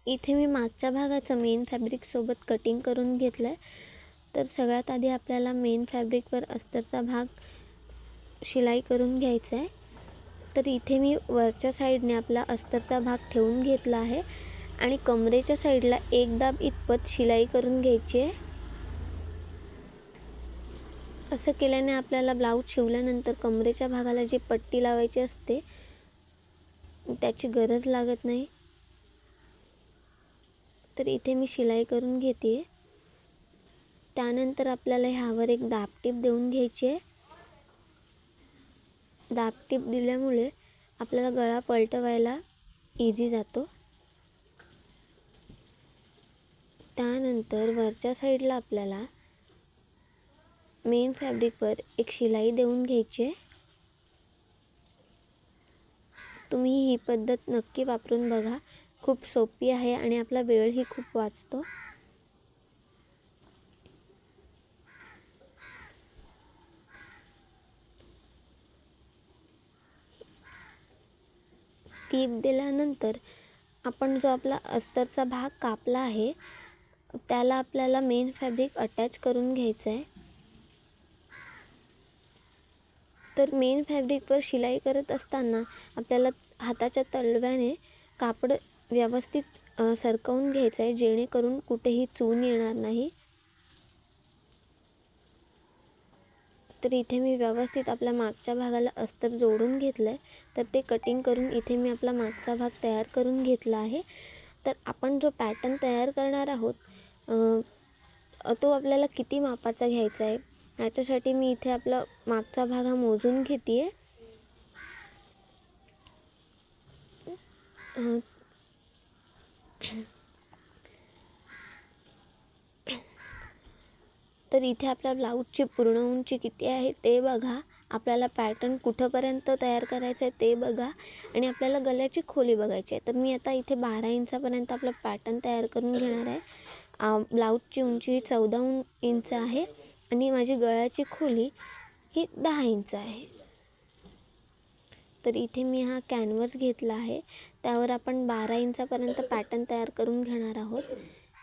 इथे मी मागच्या भागाचं मेन फॅब्रिकसोबत कटिंग करून घेतलं आहे. तर सगळ्यात आधी आपल्याला मेन फॅब्रिकवर अस्तरचा भाग शिलाई करून घ्यायचा आहे. तर इथे मी वरच्या साईडने आपला अस्तरचा भाग ठेवून घेतला आहे आणि कमरेच्या साईडला एक दाब इतपत शिलाई करून घ्यायची आहे. असं केल्याने आपल्याला ब्लाऊज शिवल्यानंतर कमरेच्या भागाला जी पट्टी लावायची असते त्याची गरज लागत नाही. तर इथे मी शिलाई करून घेते. त्यानंतर आपल्याला ह्यावर एक दाबटीप देऊन घ्यायची आहे. दाबटीप दिल्यामुळे आपल्याला गळा पलटवायला इझी जातो. त्यानंतर वरच्या साईडला आपल्याला मेन फॅब्रिकवर एक शिलाई देऊन घ्यायची आहे. तुम्ही ही पद्धत नक्की वापरून बघा. खूप सोपी आहे आणि आपला वेळही खूप वाचतो. टीप दिल्यानंतर आपण जो आपला अस्तरचा भाग कापला आहे त्याला आपल्याला मेन फॅब्रिक अटॅच करून घ्यायचं आहे. तर मेन फॅब्रिकवर शिलाई करत असताना आपल्याला हाताच्या तळव्याने कापड व्यवस्थित सरकवून घ्यायचं आहे, जेणेकरून कुठेही चून येणार नाही. तर इथे मी व्यवस्थित आपल्या मागच्या भागाला अस्तर जोडून घेतलं आहे. तर ते कटिंग करून इथे मी आपला मागचा भाग तयार करून घेतला आहे. तर आपण जो पॅटर्न तयार करणार आहोत तो आपल्याला किती मापाचा घ्यायचा आहे याच्यासाठी मी इथे आपला मागचा भाग हा मोजून घेते आहे. तर इथे आपल्या ब्लाऊजची पूर्ण उंची किती आहे ते बघा. आपल्याला पॅटर्न कुठंपर्यंत तयार करायचं आहे ते बघा आणि आपल्याला गळ्याची खोली बघायची आहे. तर मी आता इथे 12 इंचापर्यंत आपला पॅटर्न तयार करून घेणार आहे. ब्लाऊजची उंची 14 इंच आहे आणि माझी गळ्याची खोली ही 10 इंच आहे. तर इथे मी हा कॅनव्हास घेतला आहे. त्यावर आपण 12 इंचापर्यंत पॅटर्न तयार करून घेणार आहोत.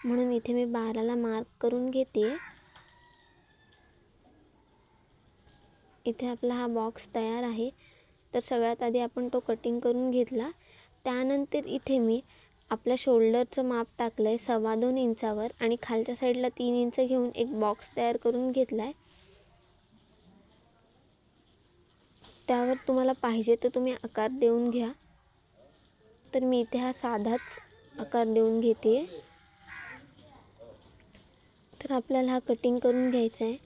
म्हणून इथे मी 12ला मार्क करून घेते. इथे आपला हा बॉक्स तयार आहे. तर सगळ्यात आधी आपण तो कटिंग करून घेतला. त्यानंतर इथे मी आपल्या शोल्डरचं माप टाकलं आहे 2.25 इंचावर आणि खालच्या साईडला 3 इंच घेऊन एक बॉक्स तयार करून घेतला आहे. त्यावर तुम्हाला पाहिजे तर तुम्ही आकार देऊन घ्या. तर मी इथे हा साधाच आकार देऊन घेते. तर आपल्याला हा कटिंग करून घ्यायचा आहे.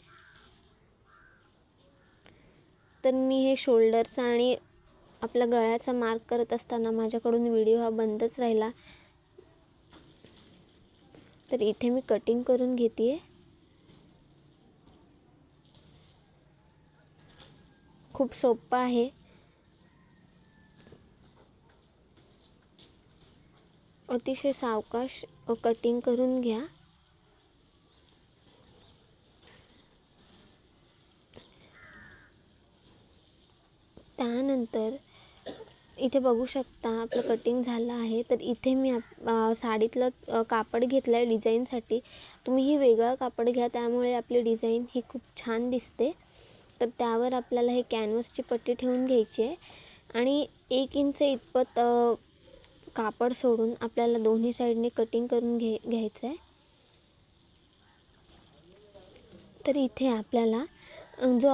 तर मी हे शोल्डरचा आणि आपल्या गळ्याचा मार्क करत असताना माझ्याकडून व्हिडिओ हा बंदच राहिला. तर इथे मी कटिंग करून घेते. खूप सोपं आहे. अतिशय सावकाश कटिंग करून घ्या. त्यानंतर इथे बघू शकता आपलं कटिंग झालं आहे. तर इथे मी साडीतलं कापड घेतलं आहे डिझाईनसाठी. तुम्हीही वेगळं कापड घ्या, त्यामुळे आपली डिझाईन ही खूप छान दिसते. तर त्यावर आपल्याला हे कॅनव्हासची पट्टी ठेवून घ्यायची आहे आणि 1 इंच इतपत कापड सोडून आपल्याला दोन्ही साईडने कटिंग करून घ्यायचं आहे. तर इथे आपल्याला जो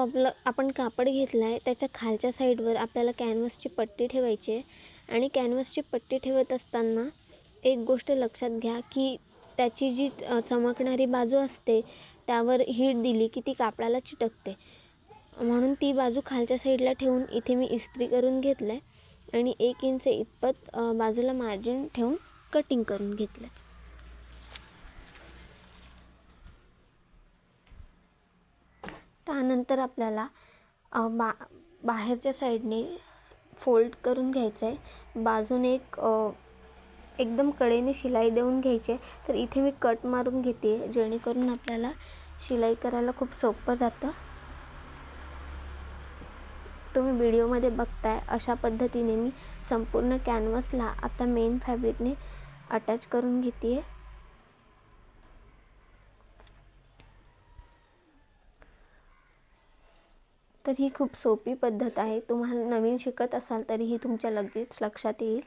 आपण कापड घेतला आहे त्याच्या खालच्या साईडवर आपल्याला कॅनव्हासची पट्टी ठेवायची आहे आणि कॅनव्हासची पट्टी ठेवत असताना एक गोष्ट लक्षात घ्या की त्याची जी चमकणारी बाजू असते त्यावर हीट दिली की ती कापडाला चिटकते. म्हणून ती बाजू खालच्या साईडला ठेवून इथे मी इस्त्री करून घेतलं आहे आणि 1 इंच इतपत बाजूला मार्जिन ठेवून कटिंग करून घेतलं आहे. त्यानंतर आपल्याला बाहेरच्या साईडने फोल्ड करून घ्यायचं आहे. बाजूने एकदम कडेने शिलाई देऊन घ्यायची आहे. तर इथे मी कट मारून घेते जेणेकरून आपल्याला शिलाई करायला खूप सोपं जातं. तुम्ही व्हिडिओमध्ये बघताय अशा पद्धतीने मी संपूर्ण कॅनव्हासला आता मेन फॅब्रिकने अटॅच करून घेते. तर ही खूप सोपी पद्धत आहे. तुम्हाला नवीन शिकत असाल तरीही तुमच्या लगेच लक्षात येईल.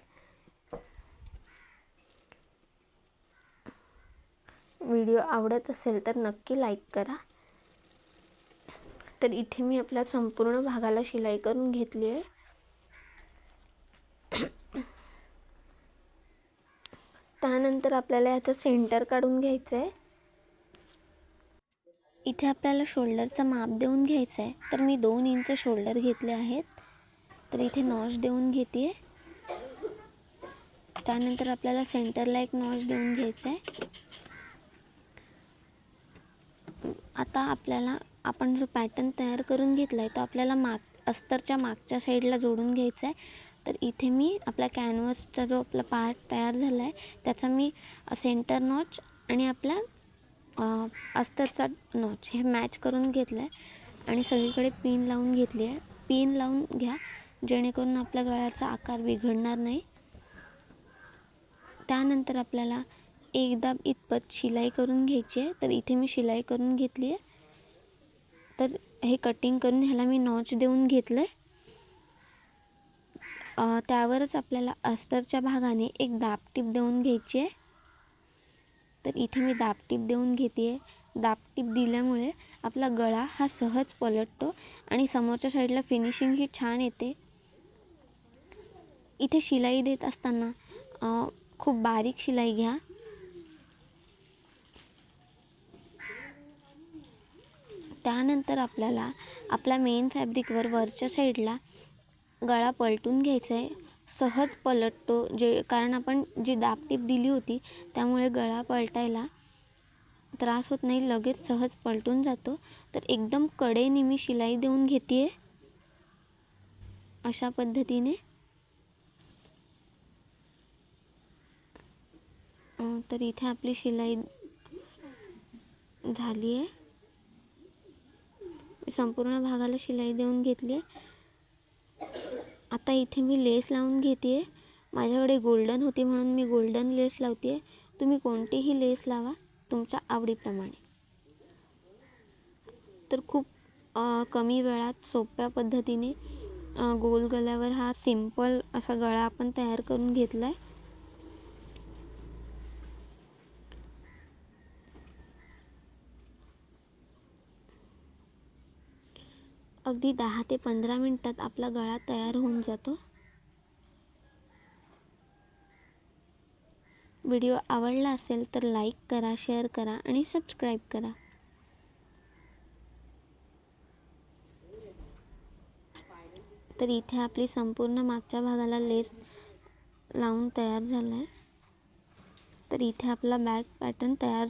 व्हिडिओ आवडत असेल तर नक्की लाईक करा. तर इथे मी आपल्या संपूर्ण भागाला शिलाई करून घेतली आहे. त्यानंतर आपल्याला याचं सेंटर काढून घ्यायचं आहे. इथे आपल्याला शोल्डरचं माप देऊन घ्यायचं आहे. तर मी 2 इंच शोल्डर घेतले आहेत. तर इथे नॉच देऊन घेते. त्यानंतर आपल्याला सेंटरला एक नॉच देऊन घ्यायचं आहे. आता आपल्याला आपण जो पॅटर्न तयार करून घेतला आहे तो आपल्याला अस्तरच्या मागच्या साईडला जोडून घ्यायचा आहे. तर इथे मी आपला कॅनव्हसचा जो आपला पार्ट तयार झाला आहे त्याचा मी सेंटर नॉच आणि आपल्या अस्तरचा नॉच हे मॅच करून घेतलं आहे आणि सगळीकडे पिन लावून घेतली आहे. पिन लावून घ्या जेणेकरून आपल्या गळ्याचा आकार बिघडणार नाही. त्यानंतर आपल्याला एकदा इतपत शिलाई करून घ्यायची आहे. तर इथे मी शिलाई करून घेतली आहे. तर हे कटिंग करून ह्याला मी नॉच देऊन घेतलं आहे. त्यावरच आपल्याला अस्तरच्या भागाने एक दाबटीप देऊन घ्यायची आहे. तर इथे मी दाबटीप देऊन घेते आहे. दाबटीप दिल्यामुळे आपला गळा हा सहज पलटतो आणि समोरच्या साईडला फिनिशिंग ही छान येते. इथे शिलाई देत असताना खूप बारीक शिलाई घ्या. त्यानंतर आपल्याला आपल्या मेन फॅब्रिकवर वरच्या साईडला गळा पलटून घ्यायचा आहे. सहज पलटतो कारण आपण जी दाबटीप दिली होती त्यामुळे गळा पलटायला त्रास होत नाही, लगेच सहज पलटून जातो. तर एकदम कडेने मी शिलाई देऊन घेते अशा पद्धतीने. तर इथे आपली शिलाई झाली आहे. संपूर्ण भागाला शिलाई देऊन घेतली आहे. आता इथे मी लेस लावून घेते आहे. माझ्याकडे गोल्डन होती म्हणून मी गोल्डन लेस लावते आहे. तुम्ही कोणतीही लेस लावा तुमच्या आवडीप्रमाणे. तर खूप कमी वेळात सोप्या पद्धतीने गोल गळ्यावर हा सिंपल असा गळा आपण तयार करून घेतला आहे. अगदी 10 ते 15 मिनिटात आपला गळा तयार होऊन जातो. व्हिडिओ आवडला असेल तर लाईक करा, शेअर करा आणि सबस्क्राईब करा. तर इथे आपली संपूर्ण मागच्या भागाला लेस लावून तयार झाला आहे. तर इथे आपला बॅक पॅटर्न तयार